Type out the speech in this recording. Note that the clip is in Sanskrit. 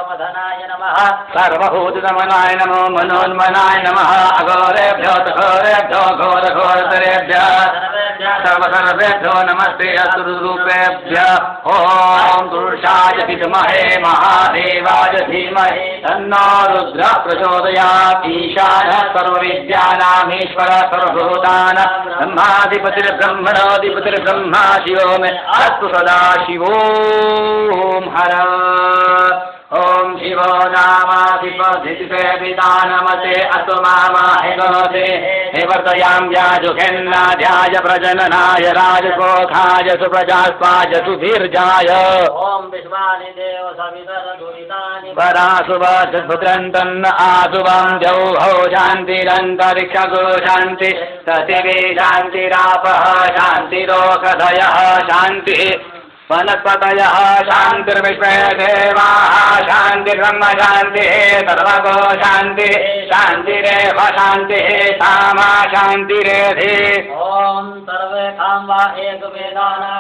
सर्वधनाय नमः सर्वभूतदमनाय नमो मनोन्मनाय नमः अघोरेभ्यो घोरेभ्यो घोरघोरतरेभ्यः सर्वसर्वेभ्यो नमस्ते असुररूपेभ्यः ॐ पुरुषाय विद्महे महादेवाय धीमहि तन्नो रुद्रः प्रचोदयात् ईशानः सर्वविद्यानामीश्वरः सर्वभूतानां ब्रह्माधिपतिर्ब्रह्मणोऽधिपतिर्ब्रह्मा शिवो मे अस्तु सदा शिवो हर ओम शिवो नामाधिपतिर्विदा नमते अस्तु मामाहि गणोते हे वर्तयां व्याजुखेन्नाध्याय प्रजननाय राजकोखाय सुप्रजास्वाय सुधीर्जाय ओम विश्वानि देव सवितरदुरितानि परासुभद्रन्तन्न आसुभं जौभौ शान्तिरन्तरिक्षगो शान्ति पृथिवी शान्तिरापः शान्तिरोषधयः शान्तिः वनस्पतयः शान्तिर्विश्वे देवाः शान्तिर्ब्रह्म शान्तिः सर्वगो शान्तिः शान्तिरेव शान्तिः सामा शान्तिरेधि ओम सर्वे कामा एक वेदाना